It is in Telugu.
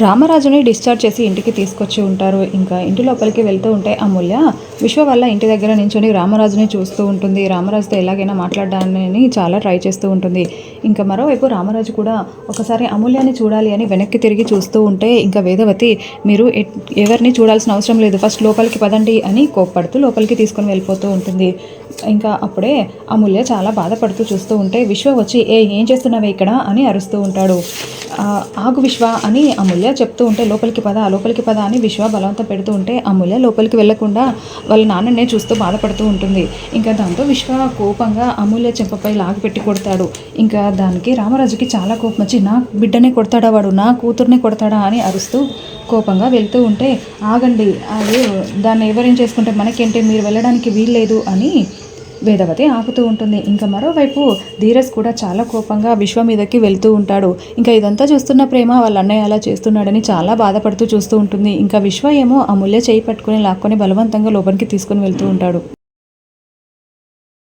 రామరాజుని డిశ్చార్జ్ చేసి ఇంటికి తీసుకొచ్చి ఉంటారు. ఇంకా ఇంటి లోపలికి వెళ్తూ ఉంటే అమూల్య విశ్వ వల్ల ఇంటి దగ్గర నించొని రామరాజుని చూస్తూ ఉంటుంది. రామరాజుతో ఎలాగైనా మాట్లాడడాన్ని చాలా ట్రై చేస్తూ ఉంటుంది. ఇంకా మరోవైపు రామరాజు కూడా ఒకసారి అమూల్యాన్ని చూడాలి అని వెనక్కి తిరిగి చూస్తూ ఉంటే ఇంకా వేదవతి మీరు ఎవరిని చూడాల్సిన అవసరం లేదు, ఫస్ట్ లోపలికి పదండి అని కోప్పడుతూ లోపలికి తీసుకొని వెళ్ళిపోతూ ఉంటుంది. ఇంకా అప్పుడే అమూల్య చాలా బాధపడుతూ చూస్తూ ఉంటే విశ్వ వచ్చి ఏం చేస్తున్నావే ఇక్కడ అని అరుస్తూ ఉంటాడు. ఆగు విశ్వ అని అమూల్య చెప్తూ ఉంటే లోపలికి పద అని విశ్వ బలవంతం పెడుతూ ఉంటే అమూల్య లోపలికి వెళ్లకుండా వాళ్ళ నాన్ననే చూస్తూ బాధపడుతూ ఉంటుంది. ఇంకా దాంతో విశ్వ కోపంగా అమూల్య చెంపపై లాగి పెట్టి కొడతాడు. ఇంకా దానికి రామరాజుకి చాలా కోపం వచ్చి నా బిడ్డనే కొడతాడా వాడు, నా కూతుర్నే కొడతాడా అని అరుస్తూ కోపంగా వెళ్తూ ఉంటే ఆగండి, అది దాన్ని ఎవరేం చేసుకుంటే మనకేంటి, మీరు వెళ్ళడానికి వీల్లేదు అని వేదవతి ఆపుతూ ఉంటుంది. ఇంకా మరోవైపు ధీరజ్ కూడా చాలా కోపంగా విశ్వ మీదకి వెళ్తూ ఉంటాడు. ఇంకా ఇదంతా చూస్తున్న ప్రేమ వాళ్ళ అన్నయ్య అలా చేస్తున్నాడని చాలా బాధపడుతూ చూస్తూ ఉంటుంది. ఇంకా విశ్వ ఏమో అమూల్య చేయి పట్టుకుని లాక్కొని బలవంతంగా లోపలికి తీసుకుని వెళ్తూ ఉంటాడు.